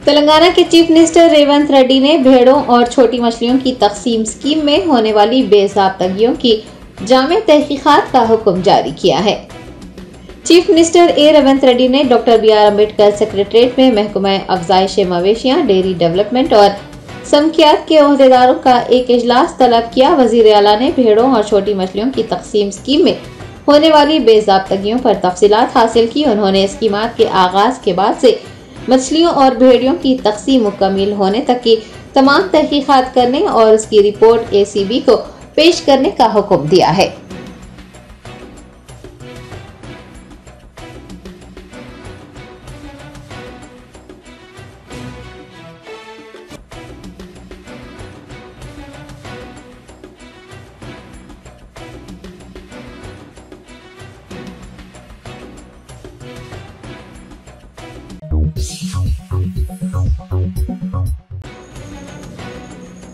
तेलंगाना के chief minister Revanth Reddy ने भेड़ों और छोटी मछलियों की तकसीम स्कीम में होने वाली बेज़ाब्तगियों की जामे तहकीकात का हुक्म जारी किया है। चीफ मिनिस्टर रेवंत रेड्डी ने doctor B R Ambedkar secretariat में महकमा अफजाइश मवेशियां, डेयरी डेवलपमेंट और समकियात के ओहदेदारों का एक इजलास तलब किया। वजीर आला ने भेड़ों और छोटी मछलियों की तकसीम स्कीम में होने वाली बेज़ाब्तगियों पर तफसीलात हासिल की। उन्होंने स्कीमात के आगाज के बाद से मछलियों और भेड़ियों की तकसीम मुकम्मल होने तक की तमाम तहकीकात करने और उसकी रिपोर्ट ACB को पेश करने का हुक्म दिया है।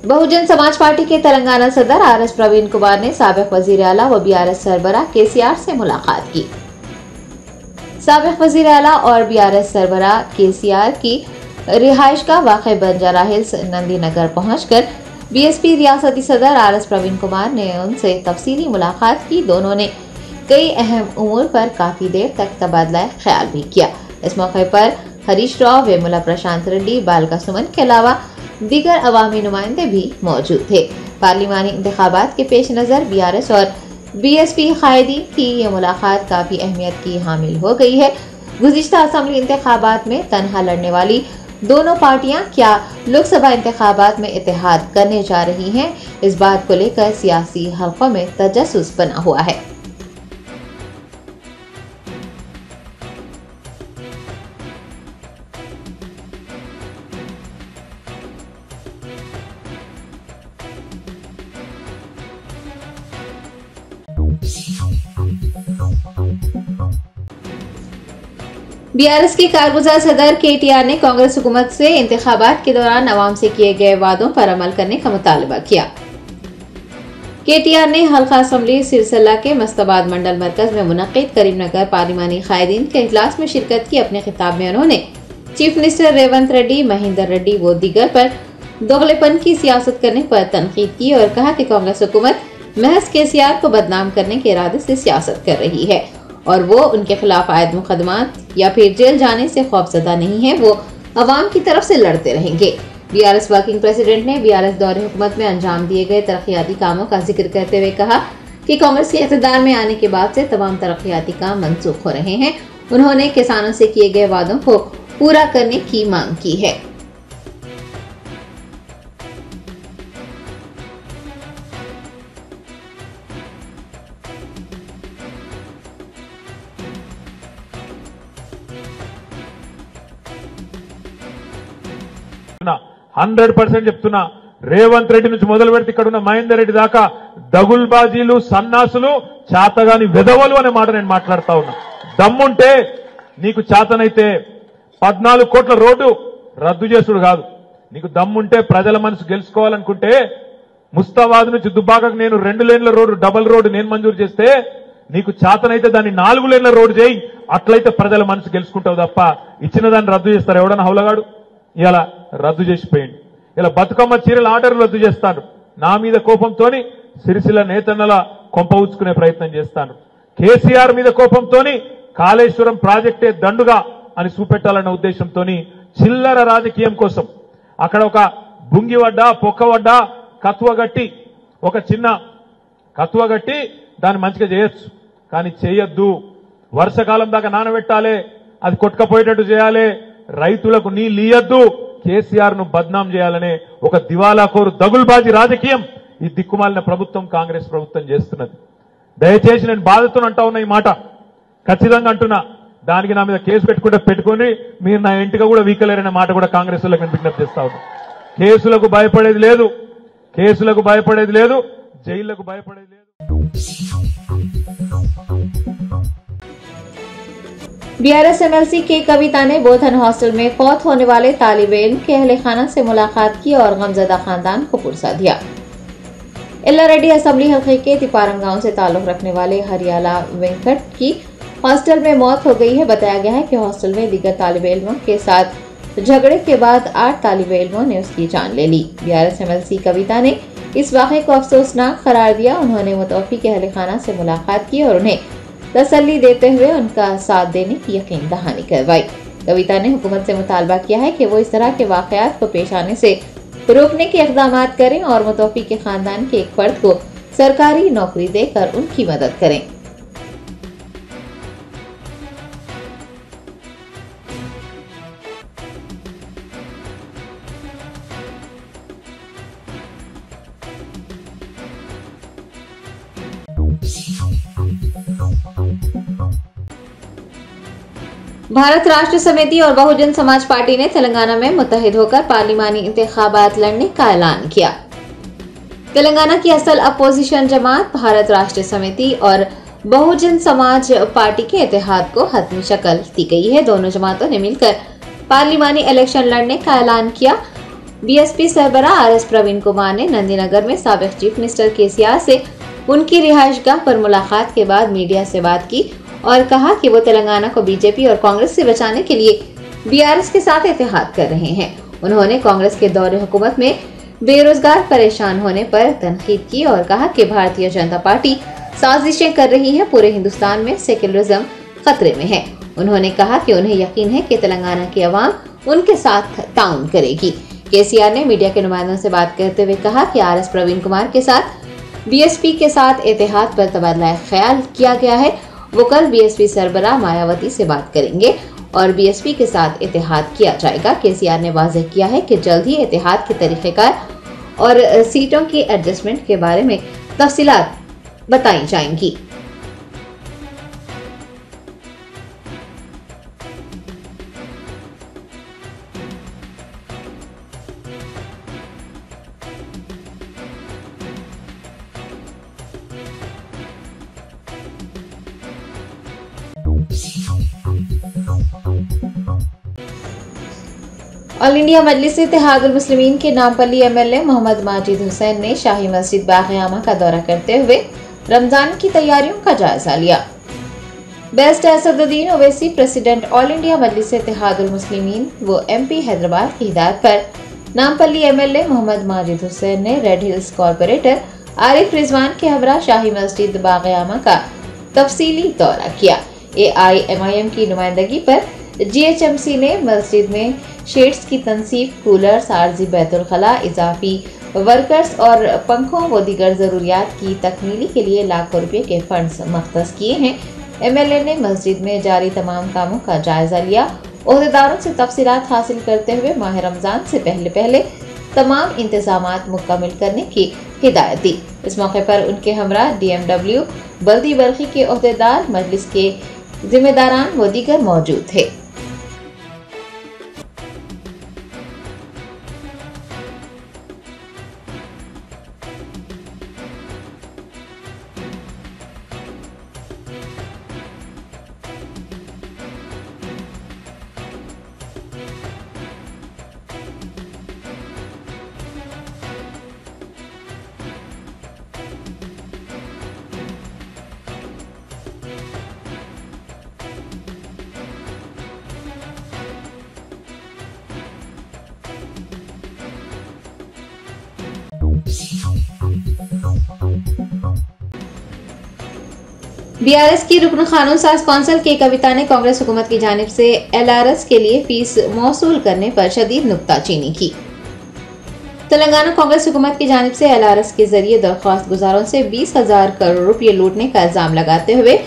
बहुजन समाज पार्टी के तेलंगाना सदर RS प्रवीण कुमार ने साबिक वजीर आला व BRS सरबराह KCR से मुलाकात की। साबिक वजीर आला और BRS सरबराह KCR की रिहाइश का वाक़ बंजारा हिल्स नंदी नगर पहुंचकर BSP रियासती सदर RS प्रवीण कुमार ने उनसे तफसीली मुलाकात की। दोनों ने कई अहम उमूर पर काफी देर तक तबादला ख्याल भी किया। इस मौके पर हरीश राव, वेमुला प्रशांत रेड्डी, बालका सुमन के अलावा दीगर अवामी नुमाइंदे भी मौजूद थे। पार्लिमानी इंतखाबात के पेश नज़र BRS और BSP कायदीन की ये मुलाकात काफी अहमियत की हामिल हो गई है। गुज़िश्ता असम्बली इंतखाबात में तनहा लड़ने वाली दोनों पार्टियां क्या लोकसभा इंतखाबात में इत्तेहाद करने जा रही हैं, इस बात को लेकर सियासी हल्कों में तजस्सुस बना हुआ है। BRS के कारगुजार सदर KTR ने कांग्रेस हुकूमत से इंतखाबात के दौरान अवाम से किए गए वादों पर अमल करने का मुतालबा किया। KTR ने हल्का असम्बली सिरसल्ला के मस्ताबाद मंडल मरकज में मुनक्किद करीमनगर पार्लिमानी कायदीन के इजलास में शिरकत की। अपने खिताब में उन्होंने चीफ मिनिस्टर रेवंत रेड्डी, महेंद्र रेड्डी व दीगर पर दोगलेपन की सियासत करने पर तनकीद की और कहा कि कांग्रेस हुकूमत महज KCR को बदनाम करने के इरादे से सियासत कर रही है और वो उनके खिलाफ आयद मुकदमात या फिर जेल जाने से खौफजदा नहीं है, वो अवाम की तरफ से लड़ते रहेंगे। BRS वर्किंग प्रेसिडेंट ने BRS दौरे हुकूमत में अंजाम दिए गए तरक्याती कामों का जिक्र करते हुए कहा कि कांग्रेस के इक़्तिदार में आने के बाद से तमाम तरक्याती काम मनसूख हो रहे हैं। उन्होंने किसानों से किए गए वादों को पूरा करने की मांग की है। చెప్తున్నా 100% చెప్తున్నా రేవంత్ రెడ్డి నుంచి మొదలు పెడితే ఇక్కడ ఉన్న మహేందర్ రెడ్డి దాకా దగుల్బాజీలు సన్నాసులు చాతగాని వెదవలు అనే మాట నేను మాట్లాడుతా ఉన్నా. దమ్ముంటే నీకు చాతనైతే 14 కోట్ల రోడ్డు రద్దు చేసుడు కాదు. నీకు దమ్ముంటే ప్రజల మనసు గెలుచుకోవాలనుకుంటే ముస్తాబాద్ నుంచి దుబ్బాకకు నేను 2 లేన్ల రోడ్డు డబుల్ రోడ్డు నేను మంజూరు చేస్తే నీకు చాతనైతే దాన్ని 4 లేన్ల రోడ్డు చేయి. అట్లయితే ప్రజల మనసు గెలుచుకుంటావు తప్ప ఇచ్చిన దాన్ని రద్దు చేస్తారు ఎవడన్నా హౌలగాడు. ఇలా రద్దు చేసిపోయింది. ఇలా బతుకమ్మ చీరల ఆర్డర్లు రద్దు చేస్తాడు. నా మీద కోపంతోని సిరిసిల్ల నేతన్నల కొంప ఉచ్చుకునే ప్రయత్నం చేస్తాడు. కేసీఆర్ మీద కోపంతోని కాళేశ్వరం ప్రాజెక్టే దండుగా అని చూపెట్టాలన్న ఉద్దేశంతోని చిల్లర రాజకీయం కోసం అక్కడ ఒక బుంగివడ్డ పొక్కవడ్డ కత్వగట్టి ఒక చిన్న కత్వగట్టి దాన్ని మంచిగా చేయొచ్చు, కానీ చేయొద్దు. వర్షకాలం దాకా నానబెట్టాలి, అది కొట్టుకపోయేటట్టు చేయాలి, రైతులకు నీళ్ళు ఇయ్యొద్దు, కేసీఆర్ ను బద్నాం చేయాలనే ఒక దివాలాకోరు దగుల్బాజీ రాజకీయం ఈ దిక్కుమాలిన ప్రభుత్వం కాంగ్రెస్ ప్రభుత్వం చేస్తున్నది. దయచేసి నేను బాధతో అంటా ఉన్నా, ఈ మాట ఖచ్చితంగా అంటున్నా. దానికి నా మీద కేసు పెట్టుకొని మీరు నా ఇంటిగా కూడా వీకలేరనే మాట కూడా కాంగ్రెస్ వాళ్ళకి విజ్ఞప్తి చేస్తా ఉన్నా. కేసులకు భయపడేది లేదు, కేసులకు భయపడేది లేదు, జైళ్లకు భయపడేది లేదు. BRS MLC के कविता ने बोधन हॉस्टल में फौत होने वाले तालिबे इल्म के अहले खाना से मुलाकात की और गमजदा खानदान को पुरसा दिया। इल्ला रेड्डी असम्बली हल्के के तिपारम गांव से ताल्लुक रखने वाले हरियाला वेंकट की हॉस्टल में मौत हो गई है। बताया गया है कि हॉस्टल में दीगर तालिब इल्मों के साथ झगड़े के बाद 8 तालिब इल्मों ने उसकी जान ले ली। बीआरएस एमएलसी कविता ने इस वाक़े को अफसोसनाक करार दिया। उन्होंने मुतवफ़ी के अहले खाना से मुलाकात की और उन्हें तसल्ली देते हुए उनका साथ देने की यकीन दहानी करवाई। कविता ने हुकूमत से मुतालबा किया है कि वो इस तरह के वाक़यात को पेश आने से रोकने के इक़दाम करें और मुतवफ़ी के खानदान के एक फर्द को सरकारी नौकरी देकर उनकी मदद करें। भारत राष्ट्र समिति और बहुजन समाज पार्टी ने तेलंगाना में मुत्तहिद होकर पार्लिमानी इंतखाबात लड़ने का ऐलान किया। तेलंगाना की असल अपोजिशन जमात भारत राष्ट्र समिति और बहुजन समाज पार्टी के इत्तेहाद को हतमी शक्ल दी गई है। दोनों जमातों ने मिलकर पार्लिमानी इलेक्शन लड़ने का ऐलान किया। बीएसपी सरबराह आरएस प्रवीण कुमार ने नंदीनगर में साबिक चीफ मिनिस्टर केसीआर से उनकी रिहाइशगाह पर मुलाकात के बाद मीडिया से बात की और कहा कि वो तेलंगाना को बीजेपी और कांग्रेस से बचाने के लिए बीआरएस के साथ इत्तेहाद कर रहे हैं। उन्होंने कांग्रेस के दौरे हुकूमत में बेरोजगार परेशान होने पर तनकीद की और कहा कि भारतीय जनता पार्टी साजिशें कर रही है। पूरे हिंदुस्तान में सेक्युलरिज्म खतरे में है। उन्होंने कहा कि उन्हें यकीन है कि तेलंगाना की अवाम उनके साथ ताउन करेगी। केसीआर ने मीडिया के नुमाइंदों से बात करते हुए कहा कि आरएस प्रवीण कुमार के साथ बीएसपी के साथ इत्तेहाद पर तबादला ख्याल किया गया है। वो कल बीएसपी सरबराह मायावती से बात करेंगे और बीएसपी के साथ इत्तेहाद किया जाएगा। केसीआर ने वाज़ेह किया है कि जल्द ही इत्तेहाद के तरीक़ेकार और सीटों की एडजस्टमेंट के बारे में तफसीलात बताई जाएंगी। ऑल इंडिया मजलिस इत्तेहादुल मुस्लिमीन के नामपल्ली एमएलए मोहम्मद माजिद हुसैन ने शाही मस्जिद बाग़-ए-आमा का दौरा करते हुए रमजान की तैयारियों का जायजा लिया। बेस्ट Asaduddin Owaisi president All India Majlis Ittehadul Muslimeen व एमपी हैदराबाद की हिदायत पर नामपल्ली एमएलए मोहम्मद माजिद हुसैन ने Red Hills corporator Arif Rizwan के हमरा शाही मस्जिद बाग़-ए-आमा का तफसीली दौरा किया। AIMIM की नुमाइंदगी पर GHMC ने मस्जिद में शेड्स की तनसीब, कूलर्स, आर्जी बैतुल खला, इजाफी वर्कर्स और पंखों व दीगर ज़रूरियात की तकमीली के लिए लाखों रुपये के फंड्स मख्तस किए हैं। एमएलए ने मस्जिद में जारी तमाम कामों का जायजा लिया। ओहदेदारों से तफसीलात हासिल करते हुए माह रमजान से पहले तमाम इंतजामात मुकम्मल करने की हिदायत दी। इस मौके पर उनके हमरा DMW बल्दी बरखी के ओहदेदार, मजलिस के जिम्मेदारान व दीगर मौजूद थे। बीआरएस की रुकन कानून साज कौंसिल के कविता ने कांग्रेस हुकूमत की जानिब से LRS के लिए फीस मौसूल करने पर शदीद नुक्ताचीनी की। तेलंगाना कांग्रेस हुकूमत की जानिब से LRS के जरिए दरख्वास्त गुजारों से 20,000 करोड़ रुपये लूटने का इल्जाम लगाते हुए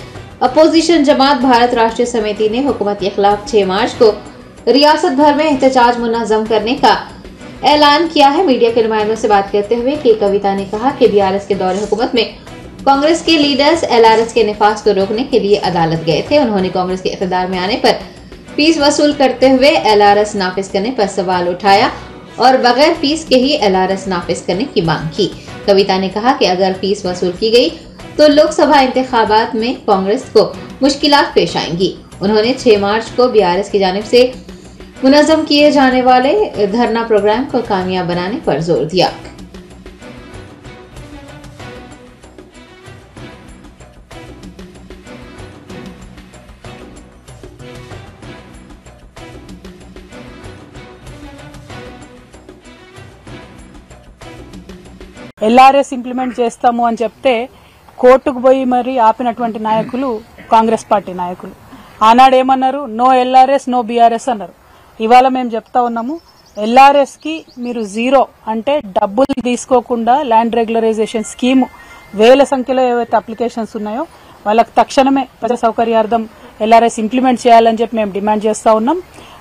अपोजिशन जमात भारत राष्ट्रीय समिति ने हुकूमत के खिलाफ 6 मार्च को रियासत भर में एहतजाज मुनज़्ज़म करने का ऐलान किया है। मीडिया के नुमाइंदों से बात करते हुए के कविता ने कहा कि बीआरएस के दौरे हुकूमत में कांग्रेस के लीडर्स LRS के निफाज को रोकने के लिए अदालत गए थे। उन्होंने कांग्रेस के इक़्तिदार में आने पर फीस वसूल करते हुए LRS नाफिज करने पर सवाल उठाया और बगैर फीस के ही LRS नाफिज करने की मांग की। कविता ने कहा कि अगर फीस वसूल की गई तो लोकसभा इंतखाबात में कांग्रेस को मुश्किलात पेश आएंगी। उन्होंने 6 मार्च को बीआरएस की जानिब से मुनज़्ज़म किए जाने वाले धरना प्रोग्राम को कामयाब बनाने पर जोर दिया। ఎల్ఆర్ఎస్ ఇంప్లిమెంట్ చేస్తాము అని చెప్తే కోర్టుకు పోయి మరి ఆపినటువంటి నాయకులు కాంగ్రెస్ పార్టీ నాయకులు. ఆనాడు ఏమన్నారు? నో ఎల్ఆర్ఎస్ నో బీఆర్ఎస్ అన్నారు. ఇవాళ మేము చెప్తా ఉన్నాము, ఎల్ఆర్ఎస్ కి మీరు జీరో అంటే డబ్బులు తీసుకోకుండా ల్యాండ్ రెగ్యులరైజేషన్ స్కీమ్ వేల సంఖ్యలో ఏవైతే అప్లికేషన్స్ ఉన్నాయో వాళ్ళకి తక్షణమే ప్రజల సౌకర్యార్థం ఎల్ఆర్ఎస్ ఇంప్లిమెంట్ చేయాలని చెప్పి మేము డిమాండ్ చేస్తా ఉన్నాం.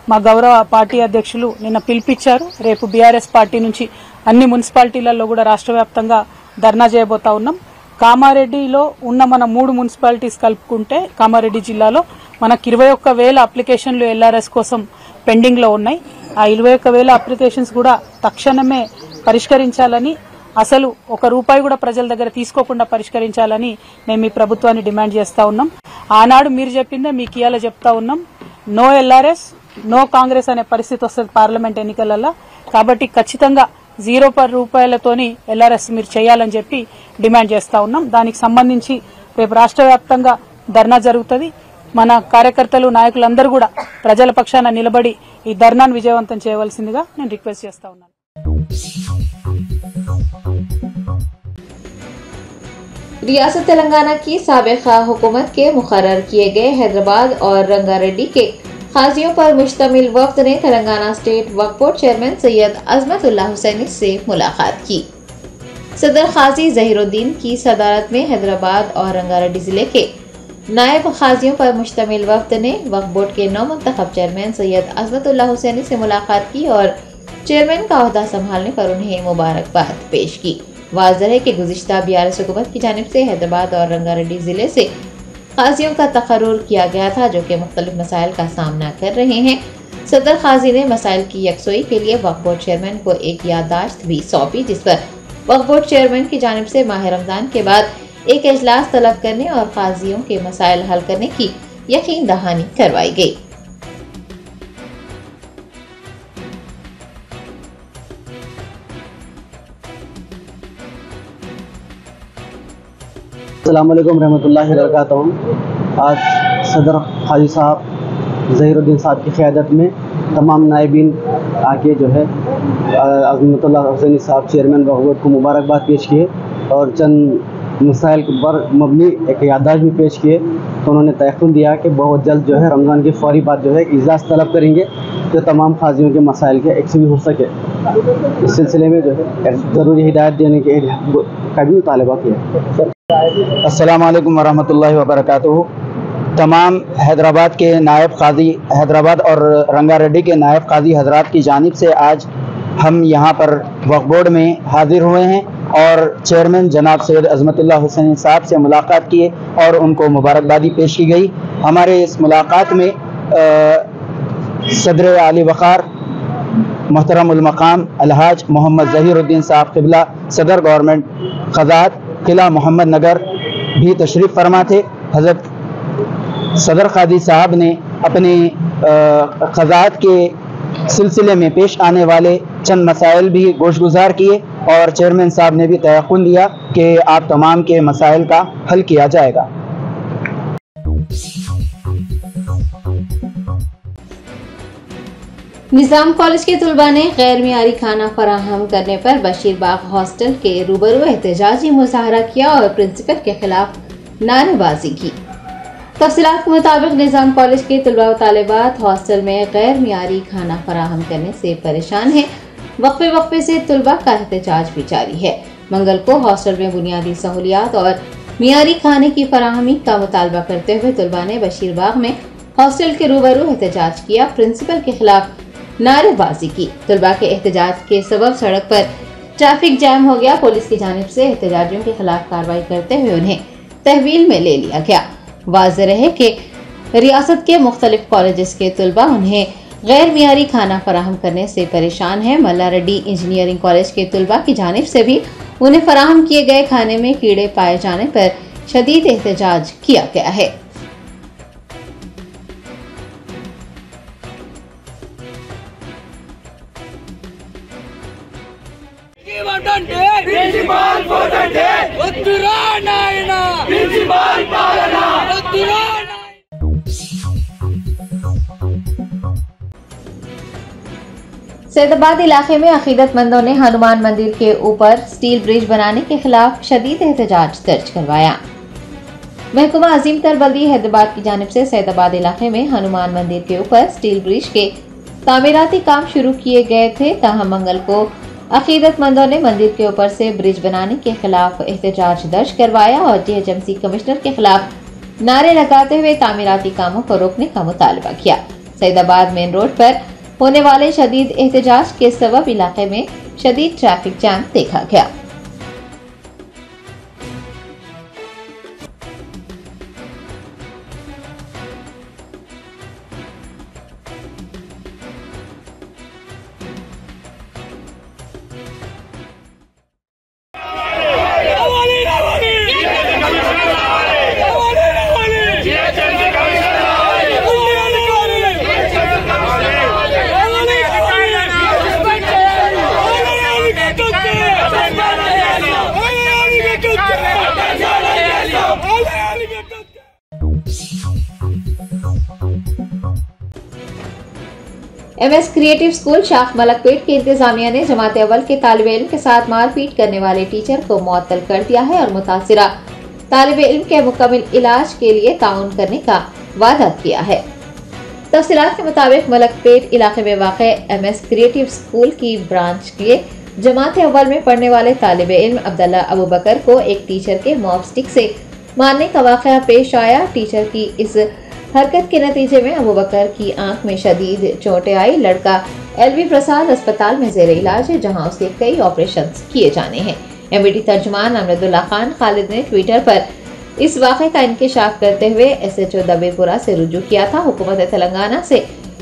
మా గౌరవ పార్టీ అధ్యక్షులు నిన్న పిలిపించారు. రేపు బీఆర్ఎస్ పార్టీ నుంచి అన్ని మున్సిపాలిటీలలో కూడా రాష్ట్ర వ్యాప్తంగా ధర్నా చేయబోతా ఉన్నాం. కామారెడ్డిలో ఉన్న మన 3 మున్సిపాలిటీస్ కలుపుకుంటే కామారెడ్డి జిల్లాలో మనకు 21,000 అప్లికేషన్లు ఎల్ఆర్ఎస్ కోసం పెండింగ్ లో ఉన్నాయి. ఆ 21,000 అప్లికేషన్స్ కూడా తక్షణమే పరిష్కరించాలని, అసలు ₹1 కూడా ప్రజల దగ్గర తీసుకోకుండా పరిష్కరించాలని మేము ఈ ప్రభుత్వాన్ని డిమాండ్ చేస్తా ఉన్నాం. ఆనాడు మీరు చెప్పిందే మీకు ఇవాళ చెప్తా ఉన్నాం, నో ఎల్ఆర్ఎస్ నో కాంగ్రెస్ అనే పరిస్థితి వస్తుంది పార్లమెంట్ ఎన్నికలలో. కాబట్టి ఖచ్చితంగా ₹0 ఎల్ఆర్ఎస్ మీరు చేయాలని చెప్పి డిమాండ్ చేస్తా ఉన్నాం. దానికి సంబంధించి రేపు రాష్ట్ర వ్యాప్తంగా ధర్నా జరుగుతుంది. మన కార్యకర్తలు నాయకులందరూ కూడా ప్రజల పక్షాన నిలబడి ఈ ధర్నాను విజయవంతం చేయవలసిందిగా నేను రిక్వెస్ట్ చేస్తా ఉన్నాను. रियासत तेलंगाना की साबिका हुकूमत के मुकर्रर किए गए हैदराबाद और रंगारेड्डी के काजियों पर मुश्तमिल वफ्द ने Telangana state Waqf board chairman Syed Azmatullah Hussaini से मुलाकात की। सदर काजी जहीरुद्दीन की सदारत में हैदराबाद और रंगारेड्डी जिले के नायब काजियों पर मुश्तमिल वफ्द ने वक्फ बोर्ड के नौ मुंतखब चेयरमैन सैयद अजमतुल्लाह हुसैनी से मुलाकात की और चेयरमैन का ओहदा संभालने पर उन्हें मुबारकबाद पेश की। वाज़ेह है कि गुज़िश्ता बीआरएस हुकूमत की जानिब से हैदराबाद और रंगारेड्डी जिले से काजियों का तकर्रुर किया गया था जो कि मुख्तलिफ मसाइल का सामना कर रहे हैं। सदर काजी ने मसाइल की यकसोई के लिए वक्फ बोर्ड चेयरमैन को एक याददाश्त भी सौंपी, जिस पर वक्फ बोर्ड चेयरमैन की जानिब से माह रमज़ान के बाद एक इजलास तलब करने और काजियों के मसाइल हल करने की यकीन दहानी करवाई गई। अस्सलाम वालेकुम रहमतुल्लाहि व बरकातहू। आज सदर काजी साहब ज़हीरुद्दीन साहब की क़यादत में तमाम नायबीन आके जो है अज़मतुल्लाह हुसैनी साहब चेयरमैन वक्फ बोर्ड को मुबारकबाद पेश किए और चंद मसाइल पर मबनी एक याददाश्त भी पेश किए। तो उन्होंने तयक़ुन दिया कि बहुत जल्द जो है रमज़ान के फौरी बाद जो है इजलास तलब करेंगे जो तमाम काजियों के मसाइल के एक से भी हो सके। इस सिलसिले में जो है ज़रूरी हिदायत देने के का भी मुतालबा किया। अस्सलाम वालेकुम वरहमतुल्लाहि वबरकातुहू। तमाम हैदराबाद के नायब काजी, हैदराबाद और रंगारेड्डी के नायब काजी हजरात की जानिब से आज हम यहाँ पर वक्फ बोर्ड में हाजिर हुए हैं और चेयरमैन जनाब सैयद अज़मतुल्लाह हुसैनी साहब से मुलाकात किए और उनको मुबारकबादी पेश की गई। हमारे इस मुलाकात में सदर आली वक़ार मोहतरमुल मकाम अलहाज मोहम्मद ज़हीरुद्दीन साहब क़िबला सदर गवर्नमेंट क़ज़ात किला मोहम्मद नगर भी तशरीफ़ फरमा थे। हज़रत सदर काजी साहब ने अपने क़ज़ात के सिलसिले में पेश आने वाले चंद मसाइल भी गोशगुजार किए और चेयरमैन साहब ने भी तयक़ुन दिया कि आप तमाम के मसाइल का हल किया जाएगा। निज़ाम कॉलेज के तलबा ने गैर मियारी खाना फराहम करने पर बशीरबाग हॉस्टल के रूबरू एहतजाजी मुजाहरा किया और प्रिंसिपल के खिलाफ नारेबाजी की। तफसीलात के मुताबिक निज़ाम कॉलेज के तलबा व तालिबात हॉस्टल में गैर मियारी खाना फराहम करने से परेशान है। वक्फे से तलबा का एहतजाज भी जारी है। मंगल को हॉस्टल में बुनियादी सहूलियात और मियारी खाने की फराहमी का मुतालबा करते हुए तलबा ने बशीरबाग में हॉस्टल के रूबरू एहतजाज किया, प्रिंसिपल के खिलाफ नारेबाजी की। तलबा के एहतजाज के सबब सड़क पर ट्रैफिक जैम हो गया। पुलिस की जानिब से एहतजाजियों के खिलाफ कार्रवाई करते हुए उन्हें तहवील में ले लिया गया। वाज़ेह है कि रियासत के मुख्तलिफ कॉलेजेस के तलबा उन्हें गैर मियारी खाना फराहम करने से परेशान है। मल्लारेड्डी इंजीनियरिंग कॉलेज के तलबा की जानिब से भी उन्हें फराहम किए गए खाने में कीड़े पाए जाने पर शदीद एहतजाज किया गया है। सैदाबाद इलाके में अकीदतमंदों ने हनुमान मंदिर के ऊपर स्टील ब्रिज बनाने के खिलाफ शदीद एहतजाज दर्ज करवाया। महकमा अजीम तर बल्दी हैदराबाद की जानिब से सैदाबाद इलाके में हनुमान मंदिर के ऊपर स्टील ब्रिज के तामीराती काम शुरू किए गए थे। ताहम मंगल को अकीदतमंदों ने मंदिर के ऊपर से ब्रिज बनाने के खिलाफ एहतजाज दर्ज करवाया और जीएचएमसी कमिश्नर के खिलाफ नारे लगाते हुए तामीराती कामों को रोकने का मुतालबा किया। सैदाबाद मेन रोड पर होने वाले शदीद एहतजाज के सबब इलाके में शदीद ट्रैफिक जैम देखा गया। एमएस क्रिएटिव स्कूल शाख मलकपेट की इंतजामिया ने जमात अव्वल के तालिब इल्म के साथ मारपीट करने वाले टीचर को मुअत्तल कर दिया है और मुतासिरा तालिब इल्म के मुकम्मल इलाज के लिए ताउन करने का वादा किया है। तफसीलात के मुताबिक मलकपेट इलाके में वाक़े एमएस क्रिएटिव स्कूल की ब्रांच के जमात अव्वल में पढ़ने वाले तालिब इल्म अब्दुल्ला अबू बकर को एक टीचर के मॉब स्टिक से मारने का वाक़या पेश आया। टीचर की इस हरकत के नतीजे में अबू बकर की आंख में शदीद चोटें आई। लड़का एलवी प्रसाद अस्पताल में जेर इलाज है, जहां उसके कई ऑपरेशन किए जाने हैं। एमबीटी तर्जुमान अमरुद्दुल्ला खान खालिद ने ट्विटर पर इस वाक़े का इंकिशाफ करते हुए एसएचओ दबेपुरा से रुजू किया था। हुकूमत तेलंगाना से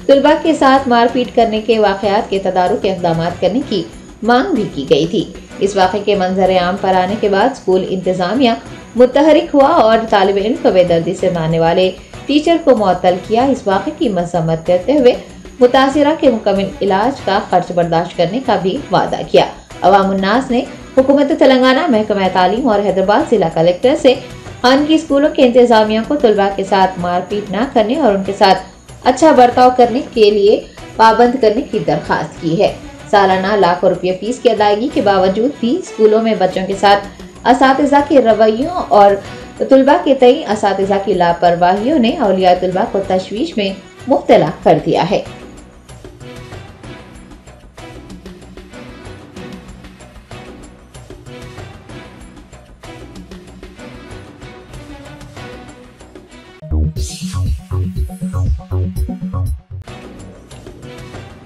तलबा के साथ मारपीट करने के वाक़यात के तदारुक के इक़दाम करने की मांग भी की गई थी। इस वाक़े के मंजर आम पर आने के बाद स्कूल इंतजामिया मुतहरिक हुआ और तालिब इल्म को बेदर्दी से मारने वाले टीचर को मुअत्तल किया। इस वाक़े की मजम्मत करते हुए मुतासिरा के मुकम्मल इलाज का खर्च बर्दाश्त करने का भी वादा किया। अवामुन्नास ने हुकूमत तेलंगाना, महकमा तालीम और हैदराबाद जिला कलेक्टर से खानगी स्कूलों के इंतजामिया को तलबा के साथ मारपीट न करने और उनके साथ अच्छा बर्ताव करने के लिए पाबंद करने की दरखास्त की है। सालाना लाखों रुपये फीस की अदायगी के बावजूद भी स्कूलों में बच्चों के साथ असातिज़ा के रवैयों और तुलबा के तई असातिज़ा की लापरवाहियों ने औलिया तुलबा को तशवीश में मुब्तला कर दिया है।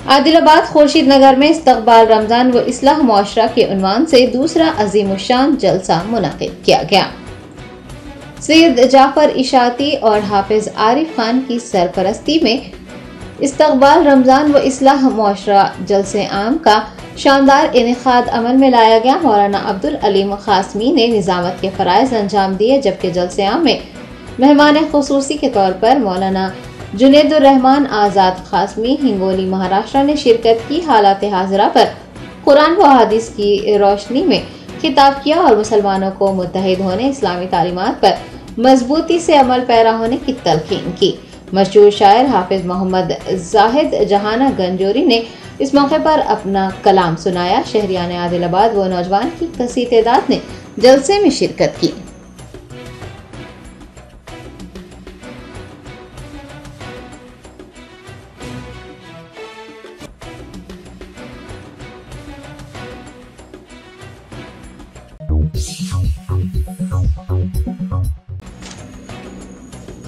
आदिलाबाद खुर्शीद नगर में इस्तकबाल रमजान व इस्लाह मुआशरा के उन्वान से दूसरा अजीमुशान जलसा मुनाकिद किया गया। सैयद जाफर इशाती और हाफिज आरिफ खान की सरपरस्ती में इस्तकबाल रमजान व इस्लाह मुआशरा जलसे आम का शानदार इनेकाद अमल में लाया गया। मौलाना अब्दुल अलीम खासमी ने निजामत के फराइज अंजाम दिए, जबकि जलसे आम में मेहमान खुसूसी के तौर पर मौलाना जुनेदुर रहमान आज़ाद खासमी हिंगोली महाराष्ट्र ने शिरकत की। हालात हाजिरा पर कुरान व हदीस की रोशनी में खिताब किया और मुसलमानों को मुत्तहिद होने, इस्लामी तालीमात पर मजबूती से अमल पैरा होने की तलकीन की। मशहूर शायर हाफिज मोहम्मद जाहिद जहाना गंजोरी ने इस मौके पर अपना कलाम सुनाया। शहरियान आदिलाबाद व नौजवान की कसी तादाद ने जलसे में शिरकत की।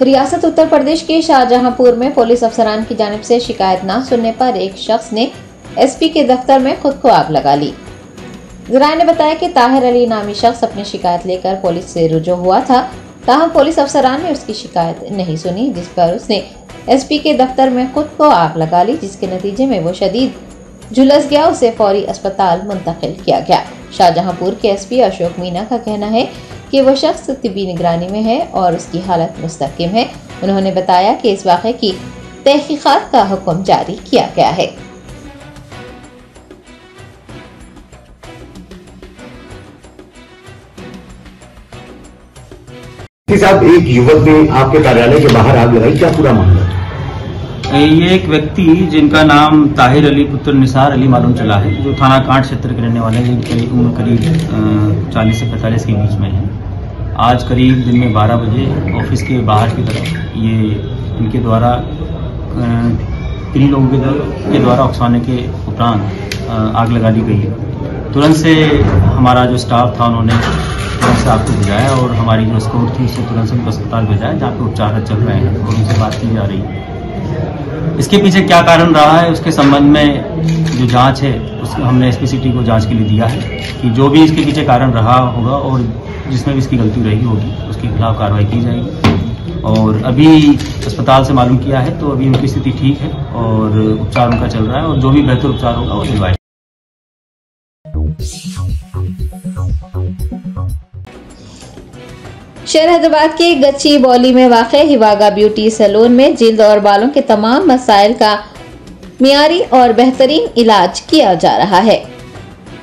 रियासत उत्तर प्रदेश के शाहजहांपुर में पुलिस अफसरान की जानिब से शिकायत न सुनने पर एक शख्स ने एसपी के दफ्तर में खुद को आग लगा ली। जराये ने बताया कि ताहिर अली नामी शख्स अपनी शिकायत लेकर पुलिस से रुजू हुआ था, ताहम पुलिस अफसरान ने उसकी शिकायत नहीं सुनी, जिस पर उसने एसपी के दफ्तर में खुद को आग लगा ली, जिसके नतीजे में वो शदीद झुलस गया। उसे फौरी अस्पताल मुंतकिल किया गया। शाहजहांपुर के एसपी अशोक मीना का कहना है कि वो शख्स तिब्बी निगरानी में है और उसकी हालत मुस्तकिम है। उन्होंने बताया कि इस वाक़े की तहकीकात का हुक्म जारी किया गया है। साहब, एक युवक ने आपके कार्यालय के बाहर आग लगाई, क्या पूरा मामला? ये एक व्यक्ति जिनका नाम ताहिर अली पुत्र निसार अली मालूम चला है, जो थाना कांट क्षेत्र के रहने वाले हैं, जिनकी उम्र करीब 40 से 45 के बीच में है। आज करीब दिन में 12 बजे ऑफिस के बाहर की तरफ ये इनके द्वारा 3 लोगों के द्वारा उकसाने के उपरांत आग लगा दी गई है। तुरंत से हमारा जो स्टाफ था उन्होंने तुरंत से आग को बुझाया और हमारी जो स्कोर थी उससे तुरंत से उनको अस्पताल भेजा, जहाँ पे उपचार चल रहे हैं और उनसे बात की जा रही है। इसके पीछे क्या कारण रहा है उसके संबंध में जो जांच है उसको हमने एसपीसीटी को जांच के लिए दिया है कि जो भी इसके पीछे कारण रहा होगा और जिसमें भी इसकी गलती रही होगी उसके खिलाफ कार्रवाई की जाएगी। और अभी अस्पताल से मालूम किया है तो अभी उनकी स्थिति ठीक है और उपचार उनका चल रहा है और जो भी बेहतर उपचार होगा वो दिलवाएगा। शहर हैदराबाद के गच्ची बौली में वाक़ हिवागा ब्यूटी सैलून में जिल्द और बालों के तमाम मसाइल का मियारी और बेहतरीन इलाज किया जा रहा है।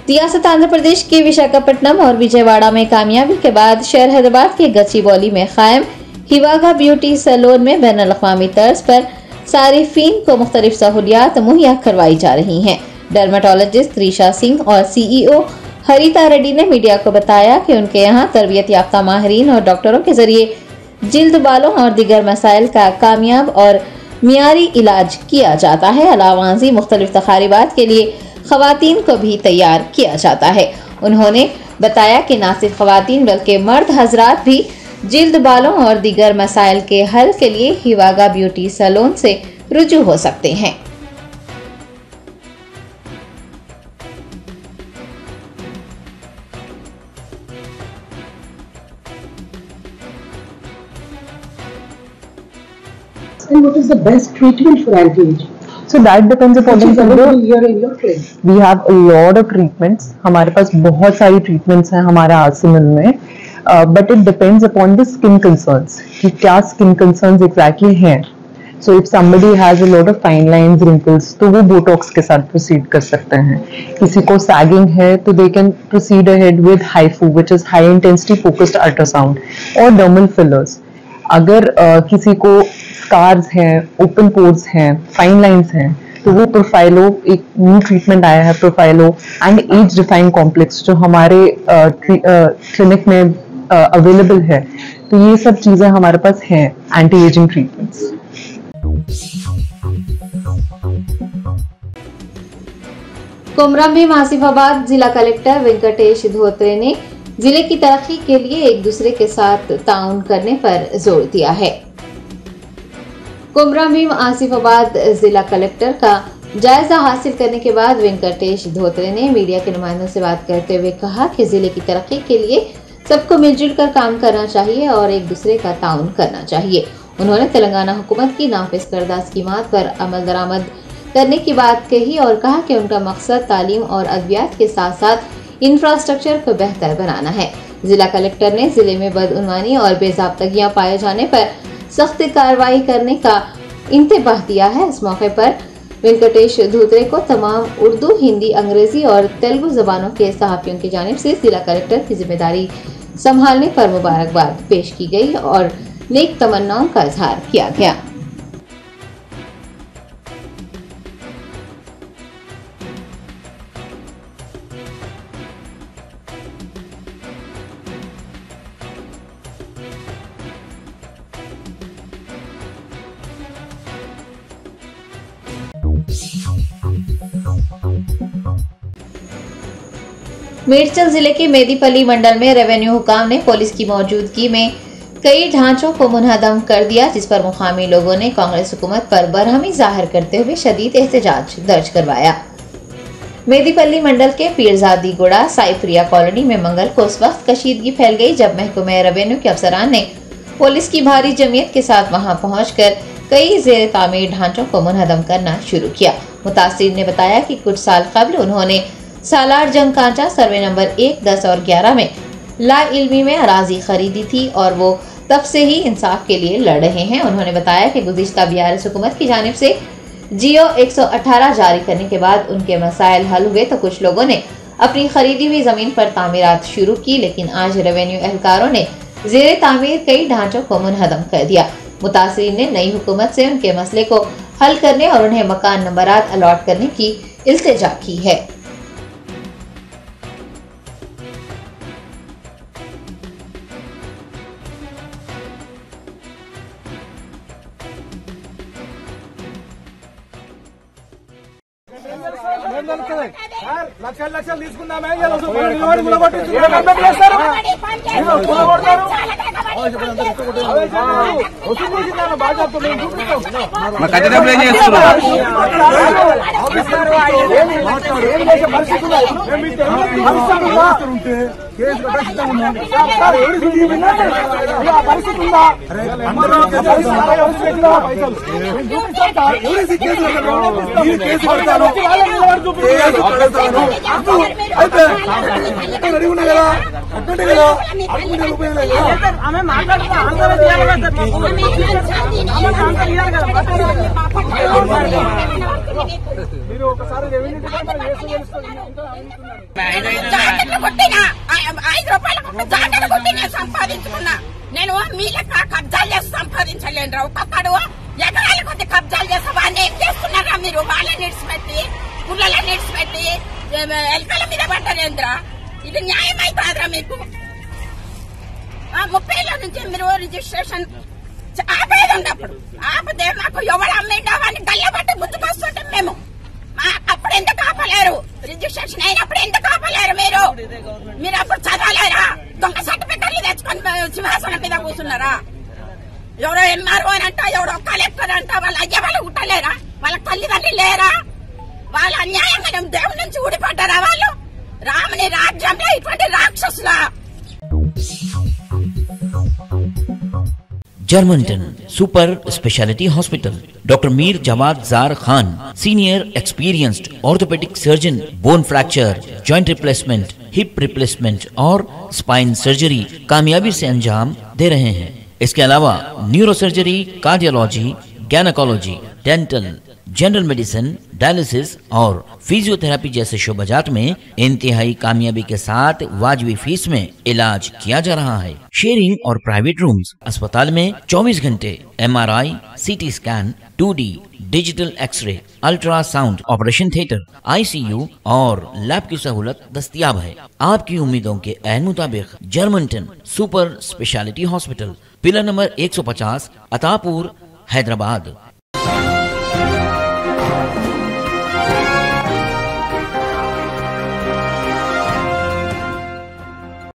रियासत आंध्र प्रदेश के विशाखापट्टनम और विजयवाड़ा में कामयाबी के बाद शहर हैदराबाद के गच्ची बौली में कायम हिवागा ब्यूटी सैलून में बैनुल अक़वामी तर्ज पर सारिफीन को मुख्तलिफ सहूलियात मुहैया करवाई जा रही हैं। डर्मेटोलॉजिस्ट त्रिशा सिंह और CEO हरिता रेड्डी ने मीडिया को बताया कि उनके यहाँ तरबियत याफ्ता माहिरीन और डॉक्टरों के जरिए जिल्द, बालों और दीगर मसाइल का कामयाब और मियारी इलाज किया जाता है। अलावाजी मुख्तलिफ तकारीबात के लिए खवातीन को भी तैयार किया जाता है। उन्होंने बताया कि न सिर्फ खवातीन बल्कि मर्द हजरात भी जिल्द, बालों और दीगर मसाइल के हल के लिए हिवागा ब्यूटी सैलून से रुजू हो सकते हैं। And what is the best treatment for anti-aging? So that depends upon the Here in your clinic. We have a lot of treatments. हमारे पास बहुत सारी treatments हैं हमारे आर्सेनल में, but it depends upon the skin concerns कि क्या skin concerns exactly हैं. So if somebody has a lot of fine lines, wrinkles, तो वो botox के साथ proceed कर सकते हैं. किसी को sagging है तो they can proceed ahead with HIFU, which is high intensity focused ultrasound, और dermal fillers. अगर किसी को स्कार्स हैं, ओपन पोर्स हैं, फाइन लाइंस हैं, तो वो प्रोफाइलो, एक न्यू ट्रीटमेंट आया है प्रोफाइलो एंड एज डिफाइन कॉम्प्लेक्स जो हमारे क्लिनिक में अवेलेबल है। तो ये सब चीजें हमारे पास हैं एंटी एजिंग ट्रीटमेंट्स। कुमरम आसिफाबाद जिला कलेक्टर वेंकटेश धोत्रे ने जिले की तरक्की के लिए एक दूसरे के साथ ताउन करने पर जोर दिया है। कुमरम आसिफाबाद जिला कलेक्टर का जायजा हासिल करने के बाद वेंकटेश धोत्रे ने मीडिया के नुमाइंदों से बात करते हुए कहा कि जिले की तरक्की के लिए सबको मिलजुल कर काम करना चाहिए और एक दूसरे का ताउन करना चाहिए। उन्होंने तेलंगाना हुकूमत की नाफिज करदा स्कीमात पर अमल दरामद करने की बात कही और कहा कि उनका मकसद तालीम और अद्वियात के साथ साथ इंफ्रास्ट्रक्चर को बेहतर बनाना है। जिला कलेक्टर ने जिले में बदउनवानी और बेज़ाब्तगियां पाए जाने पर सख्त कार्रवाई करने का इंतबाह दिया है। इस मौके पर वेंकटेश धोत्रे को तमाम उर्दू, हिंदी, अंग्रेजी और तेलुगु जबानों के सहाफियों की जानिब से जिला कलेक्टर की जिम्मेदारी संभालने पर मुबारकबाद पेश की गई और नेक तमन्नाओं का इजहार किया गया। मेडचल जिले के मेदीपल्ली मंडल में रेवेन्यू हुकाम ने पुलिस की मौजूदगी में कई ढांचों को मुनहदम कर दिया, जिस पर मुकामी लोगों ने कांग्रेस हुकूमत पर बरहमी जाहिर करते हुए शदीद एहतजाज दर्ज करवाया। मेदीपल्ली मंडल के पीरजादी गुड़ा साइप्रिया कॉलोनी में मंगल को उस वक्त कशीदगी फैल गई जब महकमे रेवेन्यू के अफसरान ने पुलिस की भारी जमीयत के साथ वहां पहुंचकर कई जेर तामीर ढांचों को मुनहदम करना शुरू किया। मुतासिर ने बताया कि कुछ साल कबल उन्होंने सालार जंग कांचा सर्वे नंबर 1, 10 और 11 में ला इल्मी में अराजी खरीदी थी और वो तब से ही इंसाफ के लिए लड़ रहे हैं। उन्होंने बताया कि गुज़िश्ता BRS हुकूमत की जानिब से जियो 118 जारी करने के बाद उनके मसाइल हल हुए तो कुछ लोगों ने अपनी खरीदी हुई जमीन पर तामीरात शुरू की, लेकिन आज रेवेन्यू एहलकारों ने जेर तामीर कई ढांचों को मुनहदम कर दिया। मुतासिरीन ने नई हुकूमत से उनके मसले को हल करने और उन्हें मकान नंबरात अलॉट करने की इल्तिजा की है। లక్షలు తీసుకున్నామే సంపాదించుకున్నా నేను మీ లెక్క కబ్జాలు చేసి సంపాదించలేను. ఒక్కొక్కడు ఎకరాల కొద్ది కబ్జాలు చేస్తే వాడిని ఏం చేస్తున్నారా మీరు? వాళ్ళని నిడిచిపెట్టి పుల్లలని నిడిచిపెట్టి ఎలకల మీద పడ్డారేంద్రా? ఇది న్యాయం అవుతుందిరా మీకు? 30 ఏళ్ళ నుంచి మీరు రిజిస్ట్రేషన్ ఆపేది ఉన్నప్పుడు ఆపితే మాకు ఎవరు అమ్మిండా అని గల్లబట్టి గుర్తుకొస్తుంటాం మేము. అప్పుడు ఎందుకు ఆపలేరు? రిజిస్ట్రేషన్ అయినప్పుడు ఎందుకు ఆపలేరు మీరు? మీరు అప్పుడు చదవలేరా? దొంగ సర్టిఫికెట్లు తెచ్చుకొని సింహాసనం మీద కూర్చున్నారా? ఎవరో ఎంఆర్ఓ అంట, ఎవరో కలెక్టర్ అంట, వాళ్ళ అయ్య వాళ్ళు కుట్టలేరా? వాళ్ళ తల్లిదండ్రులు లేరా? వాళ్ళ అన్యాయంగా దేవుడి నుంచి ఊడిపడ్డారా వాళ్ళు? రాముని రాజ్యంలో ఇటువంటి రాక్షసులా? जर्मनटन super speciality hospital, doctor Mir Jawad Zar Khan, senior experienced orthopaedic surgeon, bone fracture, joint replacement, hip replacement और स्पाइन सर्जरी कामयाबी से अंजाम दे रहे हैं। इसके अलावा neuro surgery, cardiology, gynaecology, dental, general medicine, dialysis और फिजियोथेरेपी जैसे शोबाजात में इंतहाई कामयाबी के साथ वाजबी फीस में इलाज किया जा रहा है। शेयरिंग और प्राइवेट रूम्स, अस्पताल में 24 घंटे MRI, CT scan, 2D digital X-ray, ultrasound, operation theatre, ICU और लैब की सहूलत दस्तयाब है। आपकी उम्मीदों के ऐन मुताबिक Germanten super speciality hospital, pillar number 150, Attapur, Hyderabad.